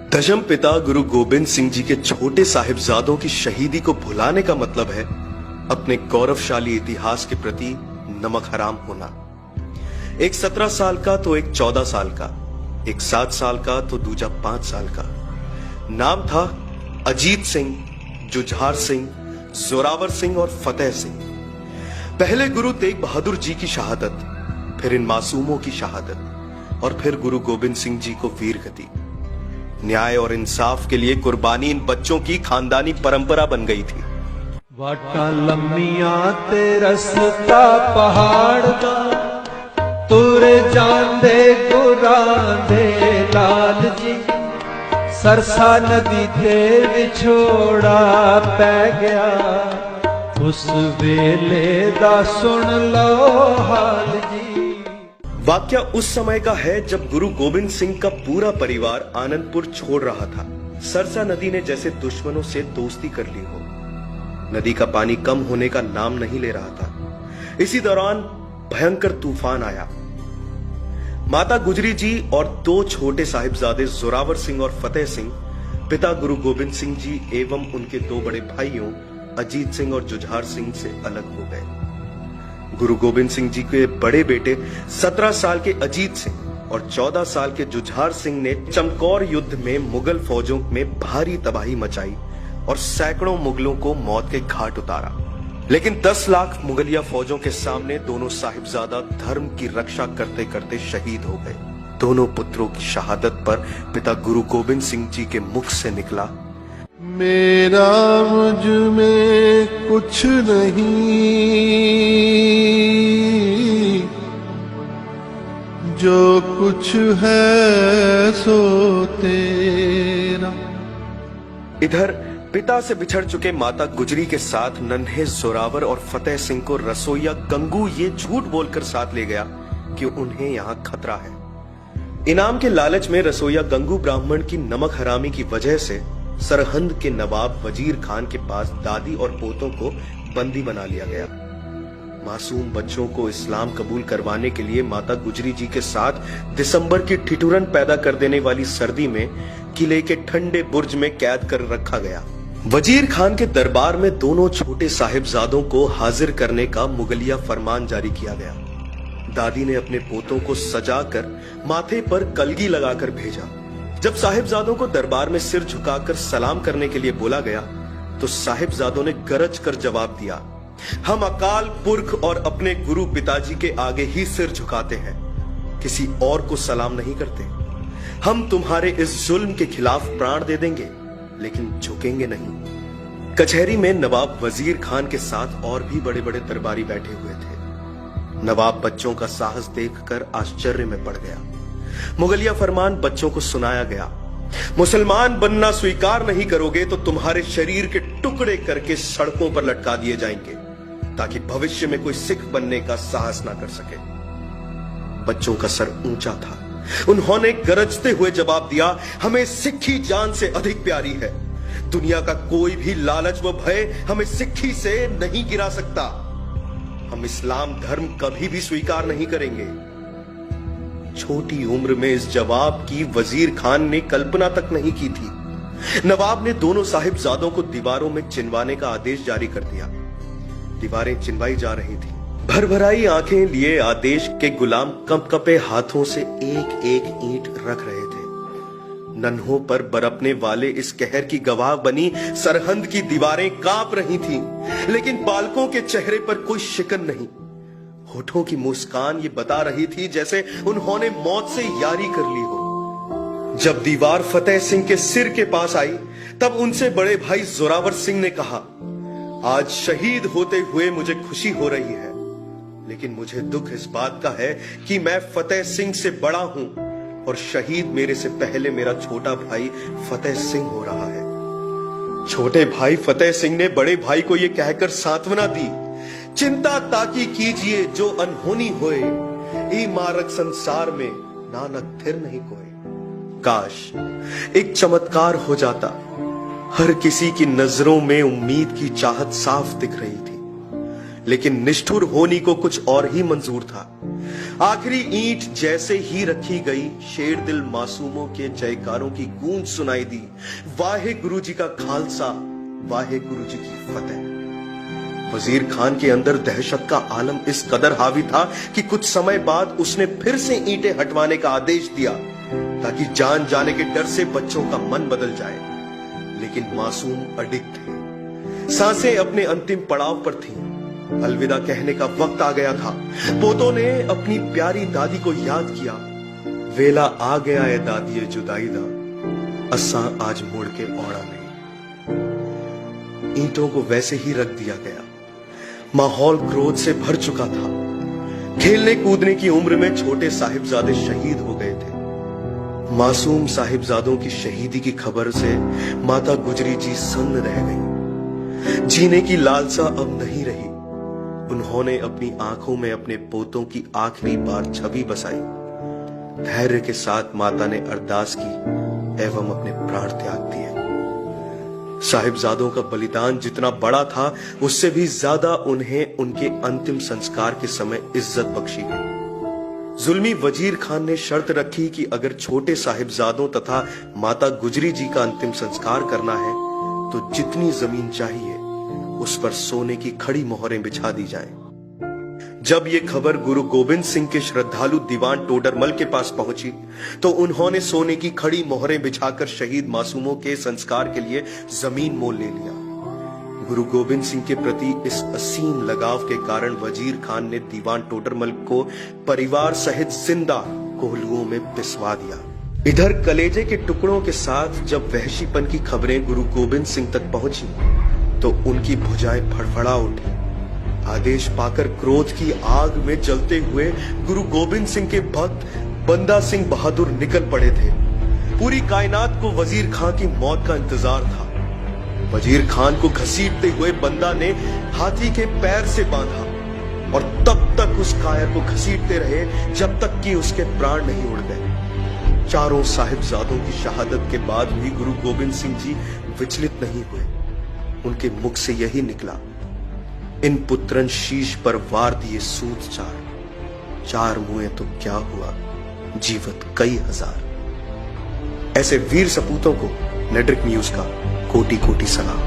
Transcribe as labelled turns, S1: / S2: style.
S1: दशम पिता गुरु गोबिंद सिंह जी के छोटे साहिबजादों की शहीदी को भुलाने का मतलब है अपने गौरवशाली इतिहास के प्रति नमक हराम होना। एक 17 साल का तो एक 14 साल का, एक 7 साल का तो दूजा 5 साल का। नाम था अजीत सिंह, जुझार सिंह, जोरावर सिंह और फतेह सिंह। पहले गुरु तेग बहादुर जी की शहादत, फिर इन मासूमों की शहादत और फिर गुरु गोबिंद सिंह जी को वीर गति। न्याय और इंसाफ के लिए कुर्बानी इन बच्चों की खानदानी परंपरा बन गई थी।
S2: वाटा लम्मिया ते रस्ता पहाड़ दा, तुर जांदे गुरां दे लाल जी। सरसा नदी ते विछोड़ा पै गया, उस वेले दा सुन लो हाल जी।
S1: वाक्य उस समय का है जब गुरु गोबिंद सिंह का पूरा परिवार आनंदपुर छोड़ रहा था। सरसा नदी ने जैसे दुश्मनों से दोस्ती कर ली हो। नदी का पानी कम होने का नाम नहीं ले रहा था। इसी दौरान भयंकर तूफान आया। माता गुजरी जी और 2 छोटे साहिबजादे जोरावर सिंह और फतेह सिंह पिता गुरु गोबिंद सिंह जी एवं उनके 2 बड़े भाइयों अजीत सिंह और जुझार सिंह से अलग हो गए। गुरु गोबिंद सिंह जी के बड़े बेटे 17 साल के अजीत सिंह और 14 साल के जुझार सिंह ने चमकौर युद्ध में मुगल फौजों में भारी तबाही मचाई और सैकड़ों मुगलों को मौत के घाट उतारा। लेकिन 10 लाख मुगलिया फौजों के सामने दोनों साहिबजादा धर्म की रक्षा करते करते शहीद हो गए। दोनों पुत्रों की शहादत पर पिता गुरु गोबिंद सिंह जी के मुख से निकला,
S3: मेरा मुझ में कुछ नहीं, जो कुछ है सो तेरा।
S1: इधर पिता से बिछड़ चुके माता गुजरी के साथ नन्हे जोरावर और फतेह सिंह को रसोइया गंगू ये झूठ बोलकर साथ ले गया कि उन्हें यहां खतरा है। इनाम के लालच में रसोइया गंगू ब्राह्मण की नमक हरामी की वजह से सरहंद के नवाब वजीर खान के पास दादी और पोतों को बंदी बना लिया गया। मासूम बच्चों को इस्लाम कबूल करवाने के लिए माता गुजरी जी के साथ दिसंबर की ठिठुरन पैदा कर देने वाली सर्दी में किले के ठंडे बुर्ज में कैद कर रखा गया। वजीर खान के दरबार में दोनों छोटे साहिबजादों को हाजिर करने का मुगलिया फरमान जारी किया गया। दादी ने अपने पोतों को सजाकर माथे पर कलगी लगाकर भेजा। जब साहिबजादों को दरबार में सिर झुकाकर सलाम करने के लिए बोला गया तो साहिबजादों ने गरज कर जवाब दिया, हम अकाल पुरख और अपने गुरु पिताजी के आगे ही सिर झुकाते हैं, किसी और को सलाम नहीं करते। हम तुम्हारे इस जुल्म के खिलाफ प्राण दे देंगे लेकिन झुकेंगे नहीं। कचहरी में नवाब वजीर खान के साथ और भी बड़े बड़े दरबारी बैठे हुए थे। नवाब बच्चों का साहस देखकर आश्चर्य में पड़ गया। मुगलिया फरमान बच्चों को सुनाया गया, मुसलमान बनना स्वीकार नहीं करोगे तो तुम्हारे शरीर के टुकड़े करके सड़कों पर लटका दिए जाएंगे ताकि भविष्य में कोई सिख बनने का साहस ना कर सके। बच्चों का सर ऊंचा था। उन्होंने गरजते हुए जवाब दिया, हमें सिक्खी जान से अधिक प्यारी है। दुनिया का कोई भी लालच व भय हमें सिक्खी से नहीं गिरा सकता। हम इस्लाम धर्म कभी भी स्वीकार नहीं करेंगे। छोटी उम्र में इस जवाब की वजीर खान ने कल्पना तक नहीं की थी। नवाब ने दोनों साहिबजादों को दीवारों में चिनवाने का आदेश जारी कर दिया। दीवारें चिनवाई जा रही थी। भरभराई आंखें लिए आदेश के गुलाम कंपकपे हाथों से एक एक ईंट रख रहे थे। नन्हों पर बरपने वाले इस कहर की गवाह बनी सरहंद की दीवारें कांप रही थीं, लेकिन पालकों के चेहरे पर कोई शिकन नहीं। होठों की मुस्कान ये बता रही थी जैसे उन्होंने मौत से यारी कर ली हो। जब दीवार फतेह सिंह के सिर के पास आई तब उनसे बड़े भाई जोरावर सिंह ने कहा, आज शहीद होते हुए मुझे खुशी हो रही है, लेकिन मुझे दुख इस बात का है कि मैं फतेह सिंह से बड़ा हूं और शहीद मेरे से पहले मेरा छोटा भाई फतेह सिंह हो रहा है। छोटे भाई फतेह सिंह ने बड़े भाई को यह कहकर सांत्वना दी, चिंता ताकि कीजिए जो अनहोनी होए, ई मारक संसार में नानक थिर नहीं कोई। काश एक चमत्कार हो जाता। हर किसी की नजरों में उम्मीद की चाहत साफ दिख रही थी, लेकिन निष्ठुर होनी को कुछ और ही मंजूर था। आखिरी ईंट जैसे ही रखी गई, शेर दिल मासूमों के जयकारों की गूंज सुनाई दी। वाहे गुरु जी का खालसा, वाहे गुरु जी की फतेह। वजीर खान के अंदर दहशत का आलम इस कदर हावी था कि कुछ समय बाद उसने फिर से ईंटें हटवाने का आदेश दिया ताकि जान जाने के डर से बच्चों का मन बदल जाए। लेकिन मासूम अडिग थे, सांसें अपने अंतिम पड़ाव पर थीं। अलविदा कहने का वक्त आ गया था। पोतों ने अपनी प्यारी दादी को याद किया। वेला आ गया है दादी जुदाई दा, असा आज मुड़ के औड़ा नहीं। ईंटों को वैसे ही रख दिया गया। माहौल क्रोध से भर चुका था। खेलने कूदने की उम्र में छोटे साहिबजादे शहीद हो गए थे। मासूम साहिबजादों की शहीदी की खबर से माता गुजरी जी सन्न रह गई। जीने की लालसा अब नहीं रही। उन्होंने अपनी आंखों में अपने पोतों की आखिरी बार छवि बसाई। धैर्य के साथ माता ने अरदास की एवं अपने प्राण त्याग दिए। साहिबजादों का बलिदान जितना बड़ा था, उससे भी ज्यादा उन्हें उनके अंतिम संस्कार के समय इज्जत बख्शी गई। जुल्मी वजीर खान ने शर्त रखी कि अगर छोटे साहिबजादों तथा माता गुजरी जी का अंतिम संस्कार करना है तो जितनी जमीन चाहिए उस पर सोने की खड़ी मोहरें बिछा दी जाएं। जब ये खबर गुरु गोविंद सिंह के श्रद्धालु दीवान टोडरमल के पास पहुंची तो उन्होंने सोने की खड़ी मोहरें बिछाकर शहीद मासूमों के संस्कार के लिए जमीन मोल ले लिया। गुरु गोविंद सिंह के प्रति इस असीम लगाव के कारण वजीर खान ने दीवान टोडरमल को परिवार सहित जिंदा कोहलुओं में पिसवा दिया। इधर कलेजे के टुकड़ों के साथ जब वहशीपन की खबरें गुरु गोविंद सिंह तक पहुंची तो उनकी भुजाएं फड़फड़ा उठी। आदेश पाकर क्रोध की आग में जलते हुए गुरु गोविंद सिंह के भक्त बंदा सिंह बहादुर निकल पड़े थे। पूरी कायनात को वजीर खान की मौत का इंतजार था। वजीर खान को घसीटते हुए बंदा ने हाथी के पैर से बांधा और तब तक उस कायर को घसीटते रहे जब तक कि उसके प्राण नहीं उड़ गए। चारों साहिबजादों की शहादत के बाद भी गुरु गोविंद सिंह जी विचलित नहीं हुए। उनके मुख से यही निकला, इन पुत्रन शीश पर वार दिए सूत चार मुए तो क्या हुआ, जीवत कई हजार। ऐसे वीर सपूतों को नेटवर्क न्यूज का कोटि कोटि सलाम।